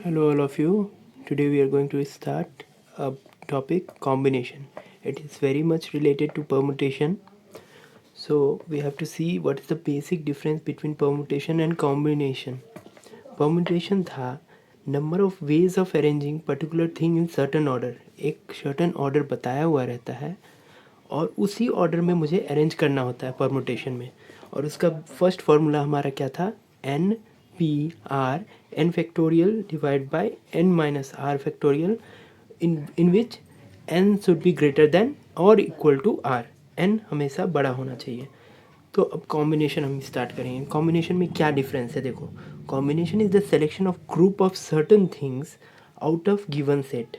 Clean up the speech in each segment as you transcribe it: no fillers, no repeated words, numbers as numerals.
Hello, all of you. Today we are going to start a topic combination. It is very much related to permutation. So we have to see what is the basic difference between permutation and combination. Permutation था number of ways of arranging particular thing in certain order. एक certain order बताया हुआ रहता है और उसी order में मुझे अरेंज करना होता है परमुटेशन में. और उसका फर्स्ट फार्मूला हमारा क्या था? N P r n factorial divide by n minus r factorial in which n should be greater than और इक्वल टू आर. एन हमेशा बड़ा होना चाहिए. तो अब कॉम्बिनेशन हम स्टार्ट करेंगे. कॉम्बिनेशन में क्या डिफरेंस है? देखो, combination is the selection of group of certain things out of given set.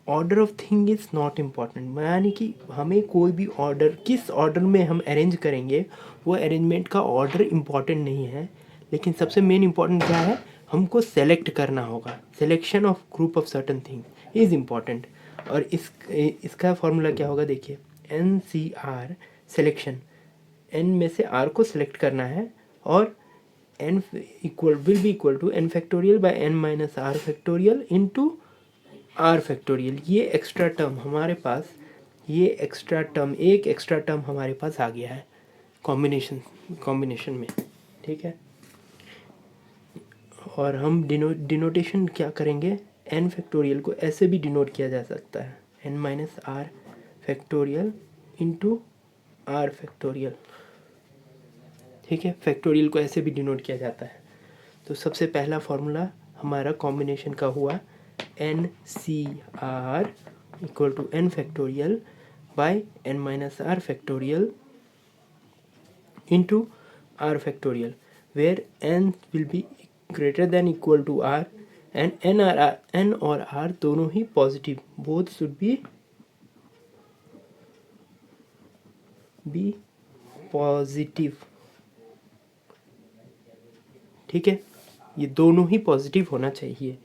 Order of thing is not important, यानी कि हमें कोई भी ऑर्डर, किस ऑर्डर में हम अरेंज करेंगे वो अरेंजमेंट का ऑर्डर इम्पॉर्टेंट नहीं है. लेकिन सबसे मेन इम्पॉर्टेंट क्या है? हमको सेलेक्ट करना होगा. Selection of group of certain thing is important. और इसका फॉर्मूला क्या होगा? देखिए, एन सी आर सिलेक्शन. एन में से आर को सिलेक्ट करना है और n will be equal to n factorial by n minus r factorial into r factorial. ये एक्स्ट्रा टर्म हमारे पास, ये एक्स्ट्रा टर्म, एक एक्स्ट्रा टर्म हमारे पास आ गया है कॉम्बिनेशन में. ठीक है. और हम डिनोटेशन क्या करेंगे? एन फैक्टोरियल को ऐसे भी डिनोट किया जा सकता है, n minus r factorial into r factorial. ठीक है, फैक्टोरियल को ऐसे भी डिनोट किया जाता है. तो सबसे पहला फॉर्मूला हमारा कॉम्बिनेशन का हुआ n C r equal to n factorial by n minus r factorial into r factorial, where n will be greater than equal to r and n और आर दोनों ही positive, both should be positive. ठीक है, ये दोनों ही positive होना चाहिए.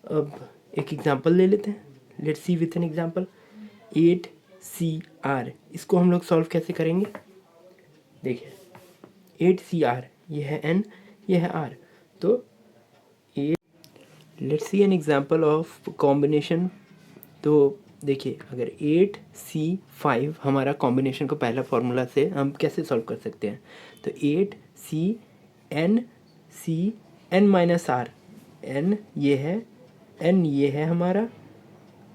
अब एक एग्जांपल ले लेते हैं. Let's see with an example. 8CR, इसको हम लोग सॉल्व कैसे करेंगे? देखिए, 8CR, ये है n, ये है r. तो let's see an example of combination. तो देखिए, अगर 8C5 हमारा कॉम्बिनेशन को पहला फार्मूला से हम कैसे सॉल्व कर सकते हैं? तो 8CN माइनस आर. n ये है, n ये है हमारा,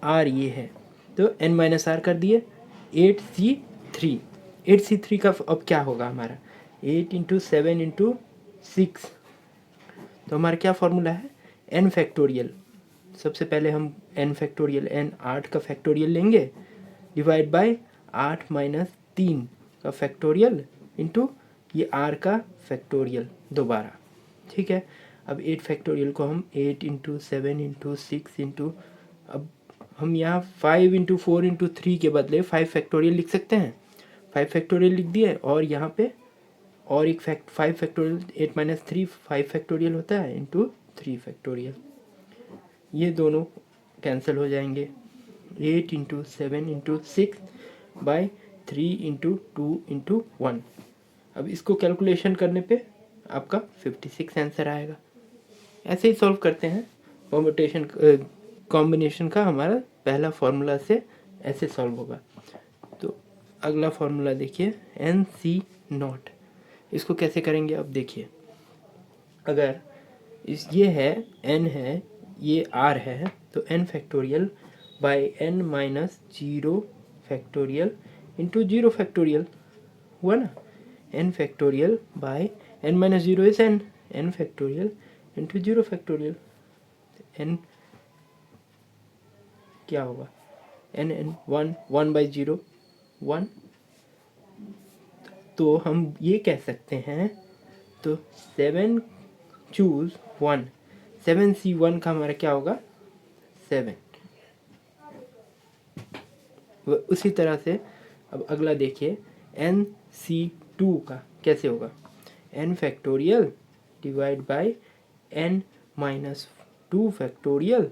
r ये है. तो n माइनस आर कर दिए. 8C3. 8C3 का अब क्या होगा हमारा? 8 इंटू 7 इंटू 6. तो हमारा क्या फॉर्मूला है? n factorial. सबसे पहले हम n फैक्टोरियल, n 8 का फैक्टोरियल लेंगे डिवाइड बाय 8 माइनस 3 का फैक्टोरियल इंटू ये r का फैक्टोरियल दोबारा. ठीक है. अब 8 फैक्टोरियल को हम 8 इंटू 7 इंटू 6 इंटू, अब हम यहाँ 5 इंटू 4 इंटू 3 के बदले 5 फैक्टोरियल लिख सकते हैं. 5 फैक्टोरियल लिख दिए और यहाँ पे और एक 5 फैक्टोरियल, 8 माइनस 3 5 फैक्टोरियल होता है इंटू 3 फैक्टोरियल. ये दोनों कैंसिल हो जाएंगे. 8 into 7 into 6 by 3 into 2 into 1. अब इसको कैलकुलेशन करने पे आपका 56 आंसर आएगा. ऐसे ही सॉल्व करते हैं परम्यूटेशन. कॉम्बिनेशन का हमारा पहला फार्मूला से ऐसे सॉल्व होगा. तो अगला फार्मूला देखिए, एन सी नॉट. इसको कैसे करेंगे? अब देखिए, अगर ये है, n है, ये r है, तो n factorial by n minus 0 factorial into 0 factorial हुआ ना. n factorial by n minus 0 is n factorial into 0 factorial. n क्या होगा? n 1 by 0 1. तो हम ये कह सकते हैं, तो 7 चूज 1. 7C1 का हमारा क्या होगा? 7. उसी तरह से अब अगला देखिए, NC2 का कैसे होगा? n factorial divide by n minus 2 factorial,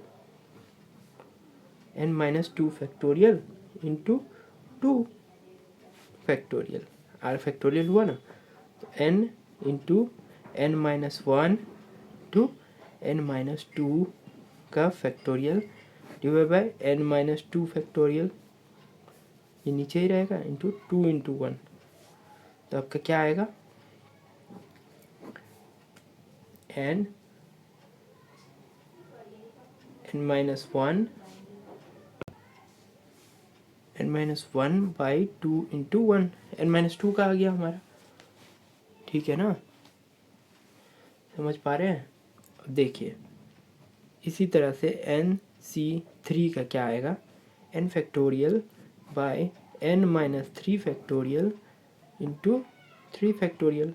n minus 2 factorial into 2 factorial. r factorial हुआ ना. तो n into n minus 1 to n minus two का factorial divide by n minus two factorial, ये नीचे ही रहेगा, इंटू 2 इंटू 1। तो आपका क्या आएगा, n minus one by 2 into 1, n minus two का आ गया हमारा। ठीक है ना, समझ पा रहे हैं। अब देखिए इसी तरह से NC3 का क्या आएगा, n factorial by n minus three factorial into 3 factorial.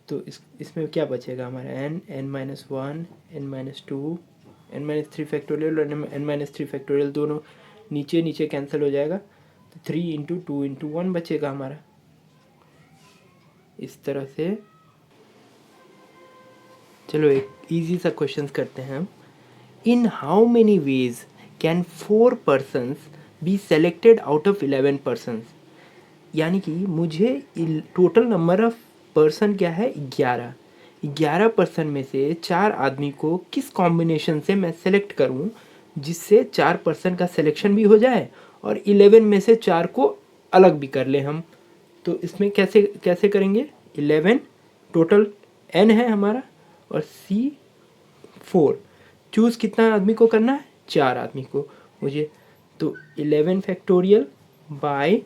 तो इसमें क्या बचेगा हमारा, n minus one, n minus to, n minus three factorial और n माइनस थ्री फैक्टोरियल दोनों नीचे नीचे कैंसिल हो जाएगा, तो 3 इंटू टू इंटू वन बचेगा हमारा। इस तरह से चलो एक इजी सा क्वेश्चन करते हैं हम। In how many ways can 4 persons be selected out of 11 persons. यानी कि मुझे टोटल नंबर ऑफ पर्सन क्या है, 11। 11 पर्सन में से 4 आदमी को किस कॉम्बिनेशन से मैं सेलेक्ट करूं जिससे 4 पर्सन का सिलेक्शन भी हो जाए और 11 में से 4 को अलग भी कर ले हम। तो इसमें कैसे कैसे करेंगे, 11 टोटल n है हमारा और C4 चूज़ कितना आदमी को करना है, 4 आदमी को मुझे। तो 11 factorial by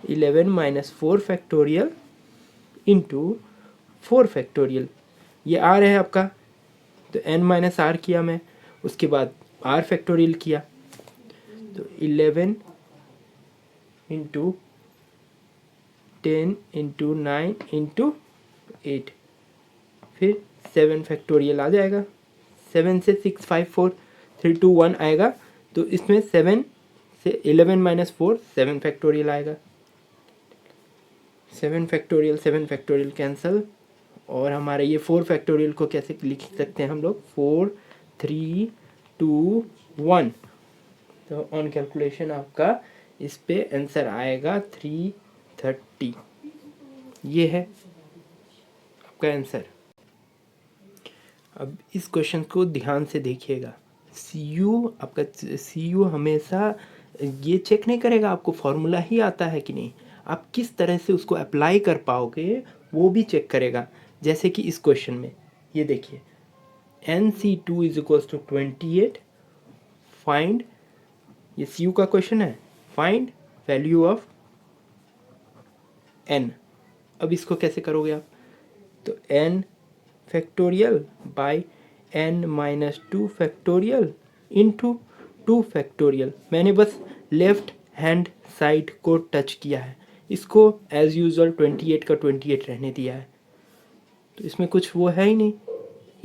11 minus 4 factorial into 4 factorial, ये आर है आपका। तो n माइनस आर किया मैं, उसके बाद r फैक्टोरियल किया, तो 11 इंटू 10 इंटू 9 इंटू 8, फिर 7 फैक्टोरियल आ जाएगा। 7 से 6 5 4 3 2 1 आएगा, तो इसमें 7 से 11 माइनस 4 7 फैक्टोरियल आएगा। 7 फैक्टोरियल कैंसिल, और हमारे ये 4 फैक्टोरियल को कैसे लिख सकते हैं हम लोग, 4 3 2 1। तो ऑन कैलकुलेशन आपका इस पे आंसर आएगा 330। ये है आपका आंसर। अब इस क्वेश्चन को ध्यान से देखिएगा। सी यू हमेशा ये चेक नहीं करेगा आपको फॉर्मूला ही आता है कि नहीं, आप किस तरह से उसको अप्लाई कर पाओगे वो भी चेक करेगा। जैसे कि इस क्वेश्चन में ये देखिए, NC2 is equals to 28, find, ये CU का क्वेश्चन है, फाइंड वैल्यू ऑफ n। अब इसको कैसे करोगे आप, तो n factorial by n minus two factorial into 2 factorial. मैंने बस लेफ्ट हैंड साइड को टच किया है, इसको एज यूजुअल 28 का 28 रहने दिया है, तो इसमें कुछ वो है ही नहीं,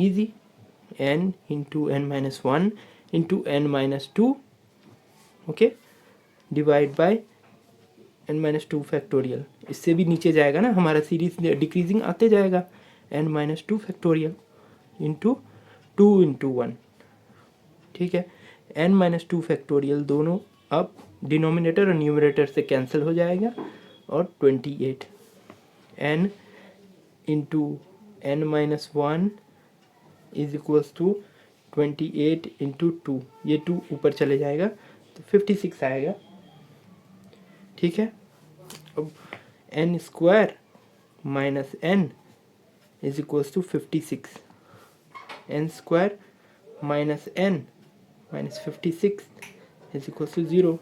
easy. n into n minus one into n minus to, okay, divide by n minus two factorial. इससे भी नीचे जाएगा ना हमारा, सीरीज डिक्रीजिंग आते जाएगा, n minus two factorial into 2 into 1। ठीक है, n माइनस टू फैक्टोरियल दोनों अब डिनोमिनेटर और न्यूमरेटर से कैंसिल हो जाएगा, और 28 n into n minus one is equals to 28 into 2, ये 2 ऊपर चले जाएगा तो 56 आएगा। ठीक है, अब n square minus n is equals to 56, n square minus n minus 56 is equals to 0,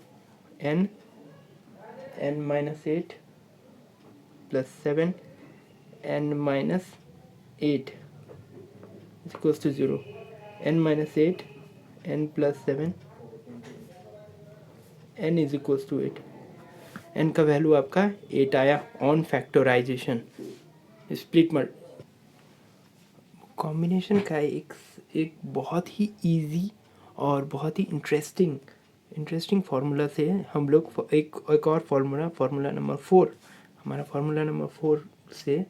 n minus 8 plus 7 n minus 8 is equals to 0, n minus 8 n plus 7 n is equals to 8। n का value आपका 8 आया on factorization. Split mult combination का एक बहुत ही easy और बहुत ही interesting formula से हम लोग एक और फार्मूला नंबर 4, हमारा फार्मूला नंबर 4 से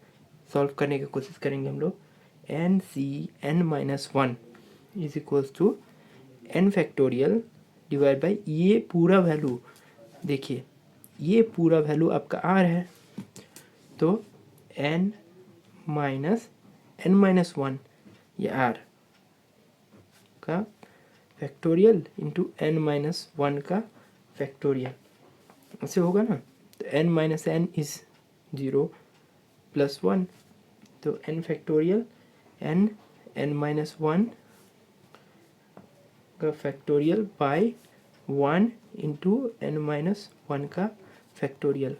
सॉल्व करने की कोशिश करेंगे हम लोग। n minus one is equals to n factorial divide by, ये पूरा वैल्यू देखिए, ये पूरा वैल्यू आपका r है, तो n माइनस वन ये आर का factorial into n minus one का फैक्टोरियल, ऐसे होगा ना। तो n minus n is 0 plus 1, तो n factorial n n minus one का factorial by 1 into n minus one का फैक्टोरियल।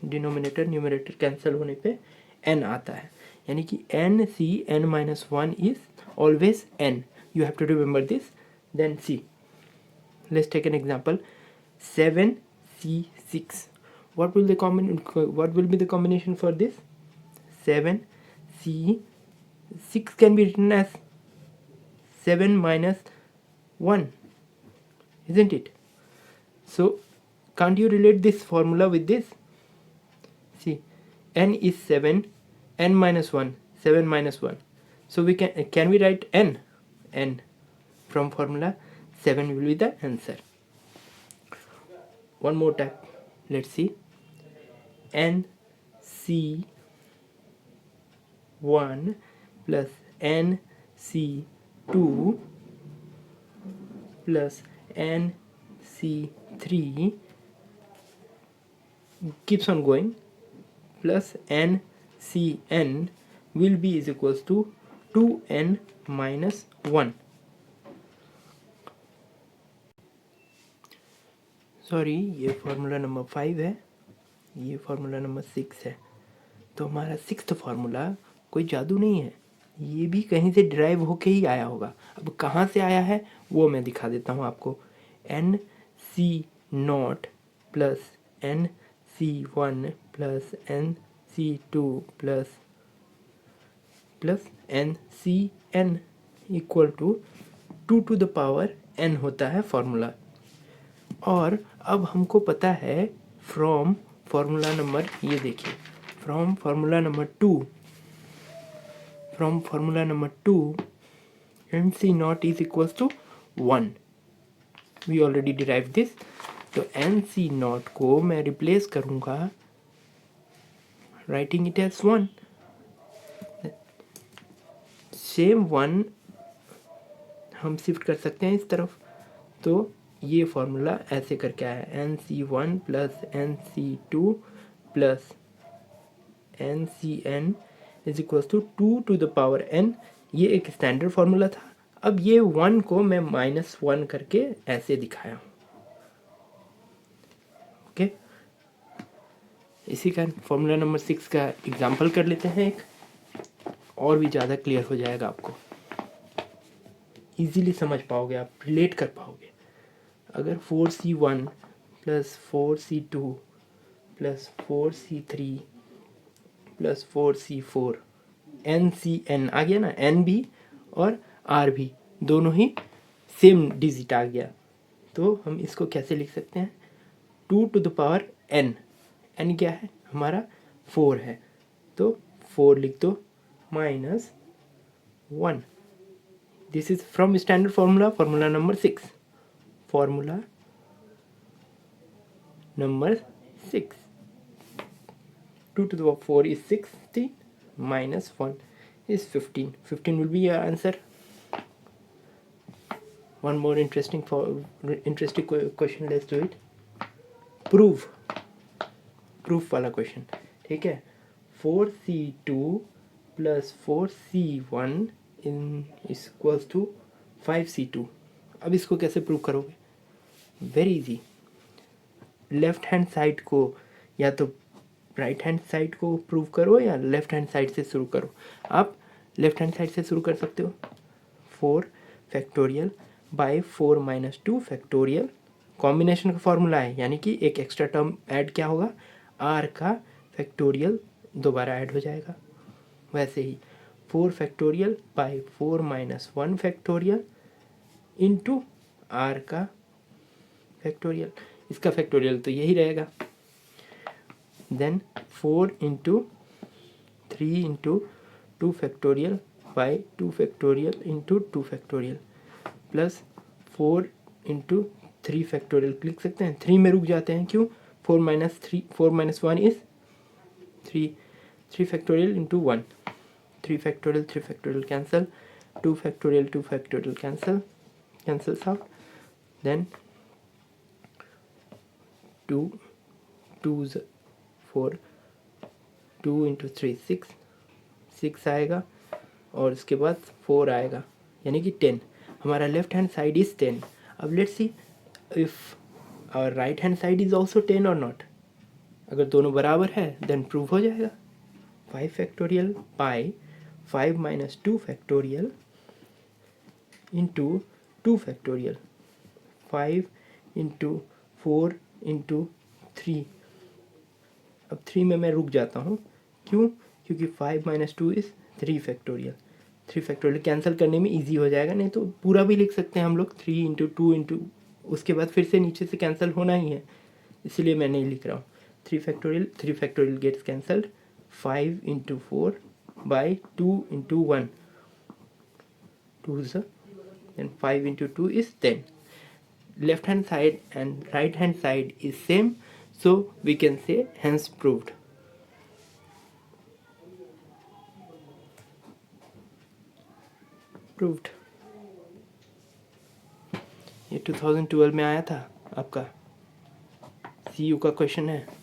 डिनोमिनेटर न्यूमरेटर कैंसिल होने पे n आता है, यानी कि n c n minus 1 is always n. You have to remember this. Then c. Let's take an example. 7c6. What will be the combination for this? 7c 6 can be written as 7 minus 1, isn't it? So can't you relate this formula with this? See, n is 7, n minus 1, 7 minus 1. So we can we write n? N from formula 7 will be the answer. One more time, let's see. N C 1 plus N C 2 plus N C 3 keeps on going, plus n c n will be is equals to 2n minus 1. Sorry, ये formula number 5 है, ये formula number 6 है। तो हमारा 6th formula कोई जादू नहीं है, ये भी कहीं से डिराइव होके ही आया होगा। अब कहाँ से आया है वो मैं दिखा देता हूँ आपको। N C not plus n C1 plus NC2 plus NCN equal to 2 to the power n होता है फॉर्मूला। और अब हमको पता है फ्रॉम फॉर्मूला नंबर, ये देखिए, from formula number 2 NC not is equals to 1। We already derive this. तो NC नॉट को मैं रिप्लेस करूंगा राइटिंग इट एज 1। सेम 1 हम शिफ्ट कर सकते हैं इस तरफ। तो ये फॉर्मूला ऐसे करके आया, NC1 plus NC2 plus NCN is equal to 2 to the power n। ये एक स्टैंडर्ड फॉर्मूला था। अब ये 1 को मैं -1 करके ऐसे दिखाया हूँ। ओके, इसी का फॉर्मूला नंबर 6 का एग्जाम्पल कर लेते हैं एक, और भी ज़्यादा क्लियर हो जाएगा, आपको इजीली समझ पाओगे, आप रिलेट कर पाओगे। अगर 4C1 plus 4C2 plus 4C3 plus 4C4 NCN आ गया ना, N भी और R भी दोनों ही सेम डिजिट आ गया, तो हम इसको कैसे लिख सकते हैं? 2 to the power n। n क्या है हमारा? 4 है, तो 4 लिख दो minus 1। This is from standard formula number 6। Formula number 6, 2 to the power 4 is 16 minus 1 is 15। 15 will be your answer. One more interesting question, let's do it. Proof वाला question, ठीक है। 4C2 plus 4C1 in equals to 5C2। अब इसको कैसे prove करोगे? Very easy. Left hand side को या तो राइट हैंड साइड को प्रूव करो या लेफ्ट हैंड साइड से शुरू करो। आप लेफ्ट हैंड साइड से शुरू कर सकते हो। 4 factorial by 4 minus 2 factorial, combination का फॉर्मूला है, यानी कि एक एक्स्ट्रा टर्म ऐड क्या होगा? r का फैक्टोरियल दोबारा ऐड हो जाएगा। वैसे ही 4 factorial by 4 minus 1 factorial into r का फैक्टोरियल, इसका फैक्टोरियल तो यही रहेगा। Then 4 into 3 into 2 factorial by 2 factorial into 2 factorial plus 4 into 3 factorial लिख सकते हैं। 3 में रुक जाते हैं, क्यों? 4 minus 1 is 3 factorial into 1, 3 factorial cancel, 2 factorial cancels out, then 2 2s 4, 2 into 3 6 आएगा और उसके बाद 4 आएगा यानी कि 10. हमारा लेफ्ट हैंड साइड इज 10. अब let's see if our right hand side is also 10 और नॉट. अगर दोनों बराबर है देन प्रूव हो जाएगा. 5 factorial by 5 minus 2 factorial into 2 factorial, 5 into 4 into 3. अब 3 में मैं रुक जाता हूँ. क्यों? क्योंकि 5 minus 2 is 3 factorial. 3 factorial cancel करने में इजी हो जाएगा. नहीं तो पूरा भी लिख सकते हैं हम लोग 3 इंटू 2 इंटू, उसके बाद फिर से नीचे से कैंसिल होना ही है, इसलिए मैं नहीं लिख रहा हूँ. 3 factorial gets cancelled. 5 into 4 by 2 into 1, 2 then 5 into 2 is 10. Left hand side and right hand side is same, so we can say hence proved. ये 2012 में आया था आपका CU का क्वेश्चन है.